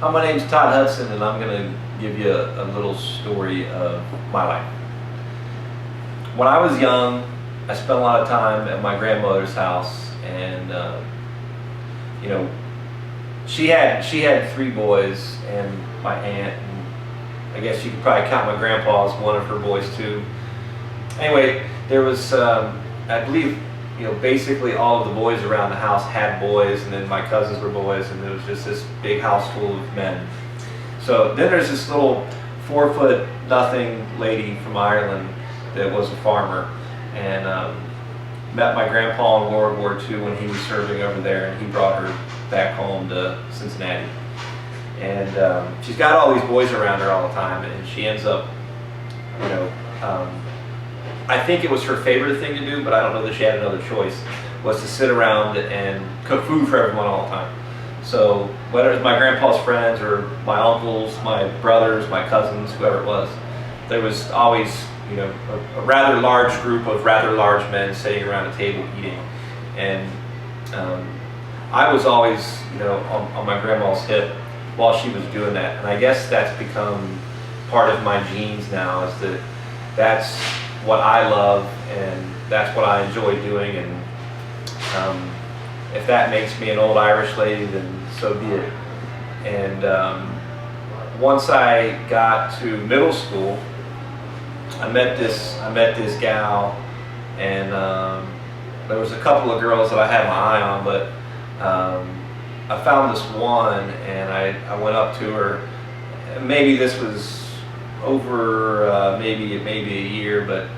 My name's Todd Hudson, and I'm going to give you a little story of my life. When I was young, I spent a lot of time at my grandmother's house, and you know, she had 3 boys, and my aunt, and I guess you could probably count my grandpa as one of her boys too. Anyway, there was, I believe, basically all of the boys around the house had boys, and then my cousins were boys, and it was just this big house full of men. So then there's this little 4'0" lady from Ireland that was a farmer, and met my grandpa in World War II when he was serving over there, and he brought her back home to Cincinnati. And she's got all these boys around her all the time, and she ends up, I think it was her favorite thing to do, but I don't know that she had another choice, was to sit around and cook food for everyone all the time. So whether it was my grandpa's friends or my uncles, my brothers, my cousins, whoever it was, there was always, a rather large group of rather large men sitting around a table eating. And I was always, on my grandma's hip while she was doing that. And I guess that's become part of my genes now, is that that's what I love, and that's what I enjoy doing. And if that makes me an old Irish lady, then so be it. And once I got to middle school, I met this gal, and there was a couple of girls that I had my eye on, but I found this one, and I went up to her. Maybe this was over maybe a year, but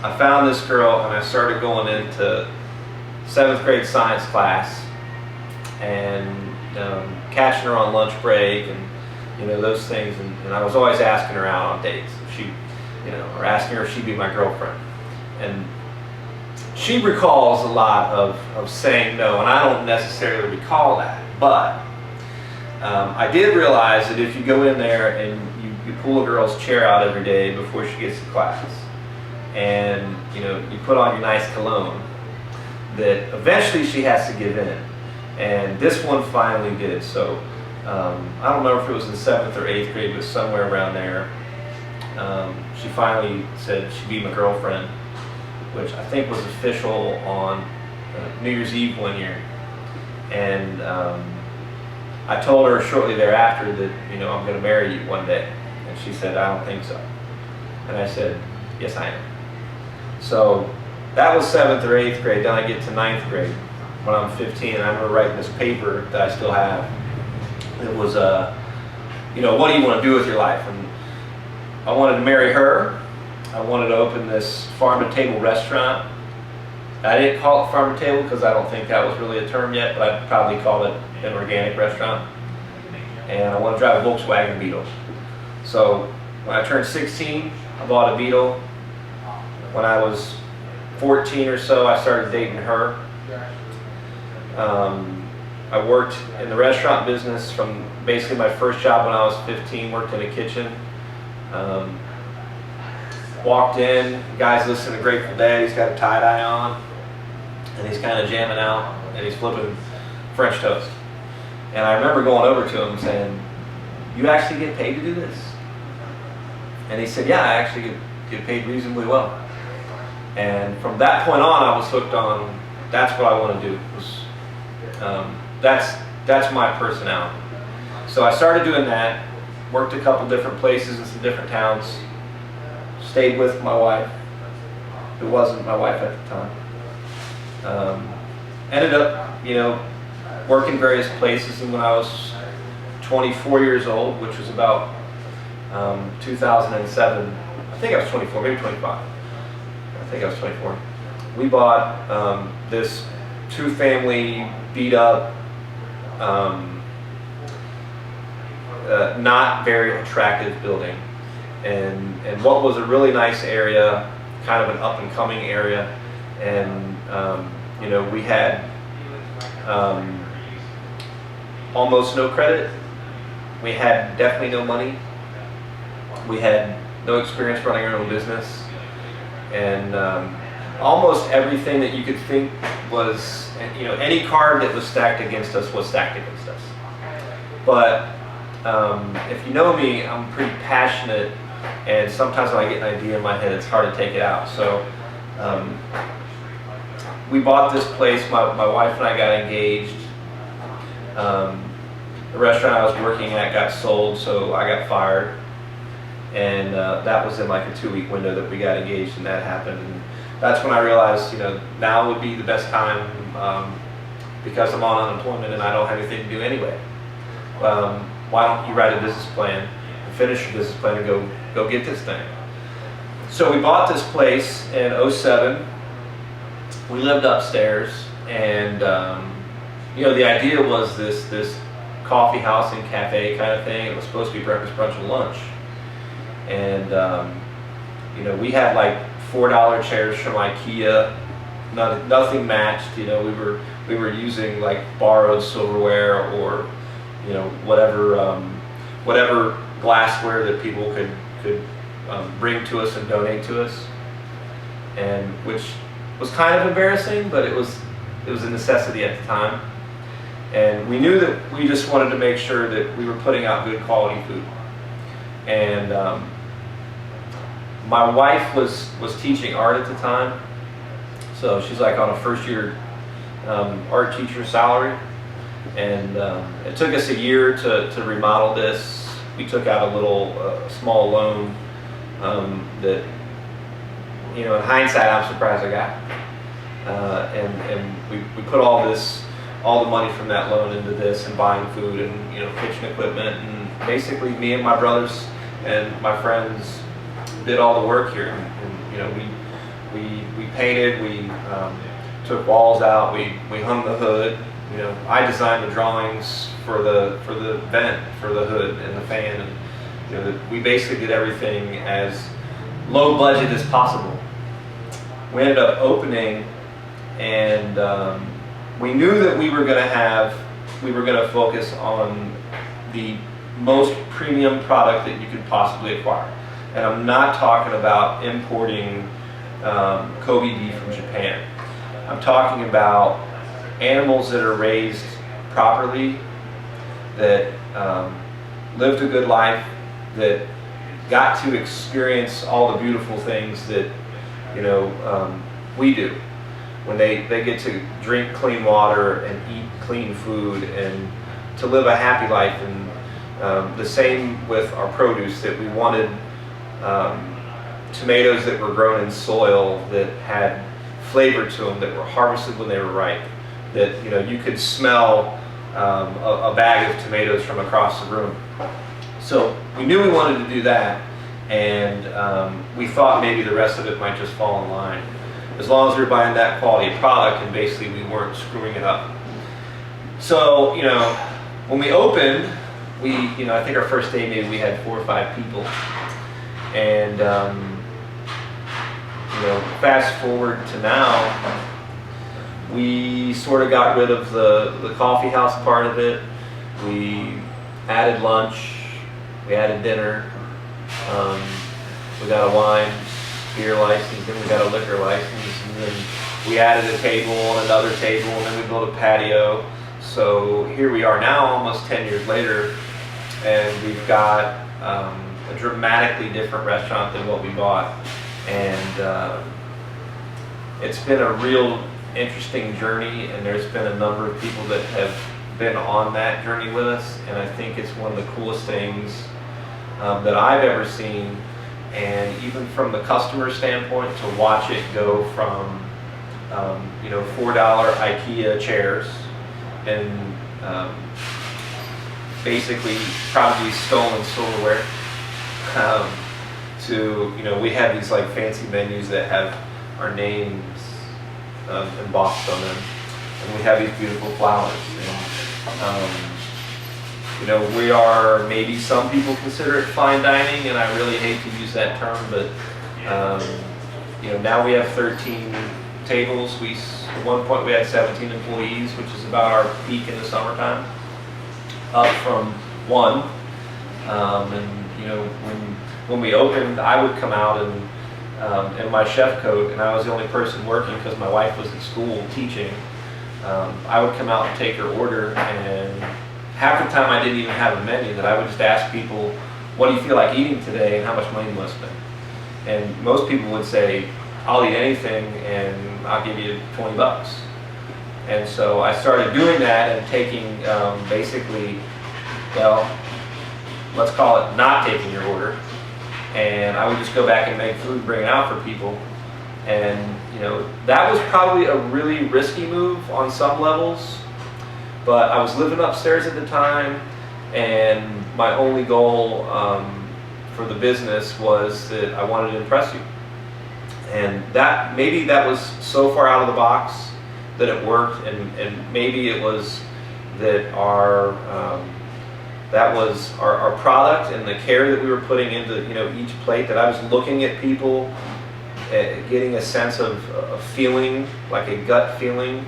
I found this girl, and I started going into 7th grade science class, and catching her on lunch break, and those things, and I was always asking her out on dates. She, or asking her if she'd be my girlfriend, and she recalls a lot of saying no, and I don't necessarily recall that, but I did realize that if you go in there and you pull a girl's chair out every day before she gets to class, and you put on your nice cologne, that eventually she has to give in. And this one finally did. So I don't know if it was in 7th or 8th grade, but somewhere around there, she finally said she'd be my girlfriend, which I think was official on New Year's Eve one year. And I told her shortly thereafter that I'm going to marry you one day. And she said, I don't think so. And I said, yes, I am. So that was 7th or 8th grade. Then I get to 9th grade when I'm 15, and I remember writing this paper that I still have. It was, what do you want to do with your life? And I wanted to marry her. I wanted to open this farm-to-table restaurant. I didn't call it farm-to-table because I don't think that was really a term yet, but I'd probably call it an organic restaurant. And I want to drive a Volkswagen Beetle. So when I turned 16, I bought a Beetle. When I was 14 or so, I started dating her. I worked in the restaurant business from basically my first job when I was 15, worked in a kitchen. Walked in, the guy's listening to Grateful Dead, he's got a tie-dye on, and he's kind of jamming out, and he's flipping French toast. And I remember going over to him saying, you actually get paid to do this? And he said, yeah, I actually get paid reasonably well. And from that point on, I was hooked on, that's what I want to do. That's my personality. So I started doing that, worked a couple different places in some different towns, stayed with my wife, who wasn't my wife at the time. Ended up, working various places, and when I was 24 years old, which was about 2007, I think I was 24, maybe 25. I think I was 24. We bought this 2-family beat up, not very attractive building, and what was a really nice area, kind of an up and coming area, and we had almost no credit. We had definitely no money. We had no experience running our own business, and almost everything that you could think was, any card that was stacked against us was stacked against us. But if you know me, I'm pretty passionate, and sometimes when I get an idea in my head, it's hard to take it out. So we bought this place. My wife and I got engaged. The restaurant I was working at got sold, so I got fired. And that was in like a 2-week window that we got engaged, and that happened. And that's when I realized, now would be the best time, because I'm on unemployment and I don't have anything to do anyway. Why don't you write a business plan, and finish your business plan, and go get this thing? So we bought this place in '07. We lived upstairs, and the idea was this coffee house and cafe kind of thing. It was supposed to be breakfast, brunch, and lunch. And we had like $4 chairs from IKEA. Nothing matched. We were using like borrowed silverware, or whatever glassware that people could bring to us and donate to us, and which was kind of embarrassing, but it was a necessity at the time. And we knew that we just wanted to make sure that we were putting out good quality food. And my wife was teaching art at the time, so she's like on a first-year art teacher salary. And it took us a year to remodel this. We took out a little small loan that, in hindsight, I'm surprised I got. And we put all the money from that loan into this, and buying food and kitchen equipment, and basically me and my brothers and my friends did all the work here. And we painted, we took walls out, we hung the hood. I designed the drawings for the vent, for the hood and the fan, and we basically did everything as low budget as possible. We ended up opening, and we knew that we were going to focus on the most premium product that you could possibly acquire. And I'm not talking about importing Kobe beef from Japan. I'm talking about animals that are raised properly, that lived a good life, that got to experience all the beautiful things that we do. When they get to drink clean water and eat clean food, and to live a happy life. And the same with our produce, that we wanted tomatoes that were grown in soil, that had flavor to them, that were harvested when they were ripe, that you could smell a bag of tomatoes from across the room. So we knew we wanted to do that, and we thought maybe the rest of it might just fall in line, as long as we were buying that quality product, and basically we weren't screwing it up. So when we opened, I think our first day maybe we had 4 or 5 people, and fast forward to now, we sort of got rid of the coffee house part of it. We added lunch, we added dinner, we got a wine, beer license, then we got a liquor license, and then we added a table and another table, and then we built a patio. So here we are now, almost 10 years later, and we've got a dramatically different restaurant than what we bought. And it's been a real interesting journey, and there's been a number of people that have been on that journey with us, and I think it's one of the coolest things that I've ever seen. And even from the customer standpoint, to watch it go from $4 IKEA chairs and basically probably stolen silverware, to we have these like fancy menus that have our names embossed on them, and we have these beautiful flowers. And we are, maybe some people consider it fine dining, and I really hate to use that term, but now we have 13 tables. At one point we had 17 employees, which is about our peak in the summertime, up from 1. When we opened, I would come out in my chef coat, and I was the only person working because my wife was at school teaching. I would come out and take her order, and half the time I didn't even have a menu, that I would just ask people, what do you feel like eating today and how much money do you want to spend? And most people would say, I'll eat anything and I'll give you 20 bucks. And so I started doing that and taking basically, well, let's call it not taking your order. And I would just go back and make food, bring it out for people. And that was probably a really risky move on some levels. But I was living upstairs at the time, and my only goal for the business was that I wanted to impress you. And maybe that was so far out of the box that it worked, and maybe it was that our product and the care that we were putting into each plate, that I was looking at people, getting a sense of a feeling, like a gut feeling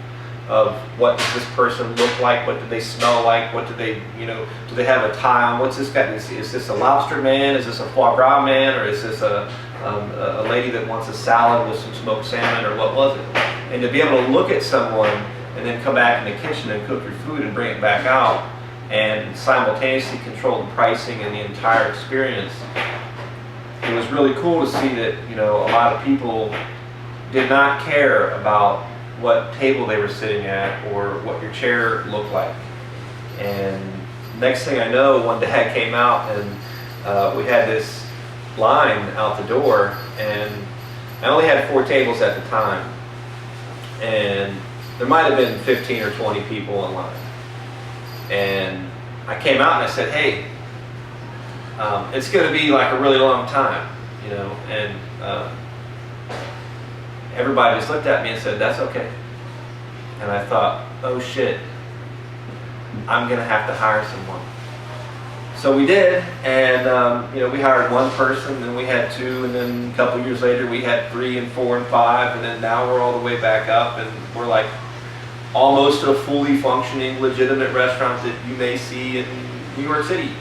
of what does this person look like, what do they smell like, what do they, do they have a tie on, what's this guy, is this a lobster man, is this a foie gras man, or is this a lady that wants a salad with some smoked salmon, or what was it? And to be able to look at someone and then come back in the kitchen and cook your food and bring it back out and simultaneously control the pricing and the entire experience, it was really cool to see that a lot of people did not care about what table they were sitting at or what your chair looked like. And next thing I know, one day I came out and we had this line out the door, and I only had 4 tables at the time, and there might have been 15 or 20 people in line. And I came out and I said, hey, it's going to be like a really long time, and everybody just looked at me and said, that's okay. And I thought, oh shit, I'm going to have to hire someone. So we did, and we hired 1 person, then we had 2, and then a couple years later we had 3 and 4 and 5, and then now we're all the way back up, and we're like almost a fully functioning, legitimate restaurant that you may see in New York City.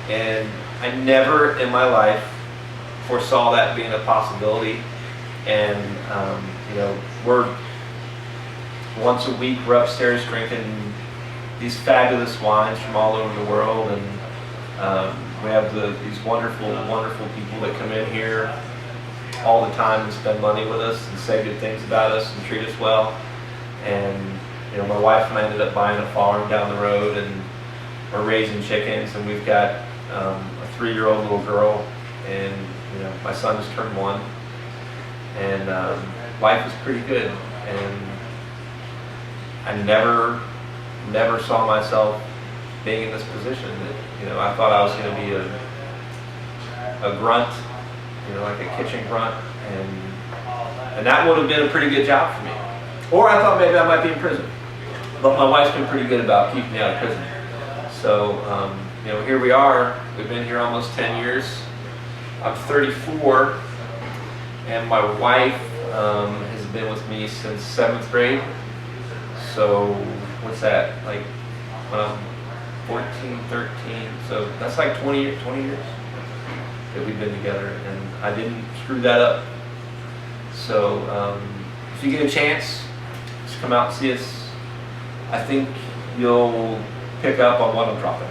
And I never in my life foresaw that being a possibility. And we're once a week we're upstairs drinking these fabulous wines from all over the world, and we have these wonderful, wonderful people that come in here all the time and spend money with us and say good things about us and treat us well. And my wife and I ended up buying a farm down the road, and we're raising chickens, and we've got a 3-year-old little girl, and my son just turned 1, and life is pretty good. And I never saw myself being in this position. That I thought I was going to be a grunt, like a kitchen grunt, and that would have been a pretty good job for me. Or I thought maybe I might be in prison, but my wife's been pretty good about keeping me out of prison. So here we are. We've been here almost 10 years. I'm 34, and my wife has been with me since 7th grade. So what's that, like when I'm 14, 13, so that's like 20 years that we've been together, and I didn't screw that up. So if you get a chance, just come out and see us. I think you'll pick up on what I'm dropping.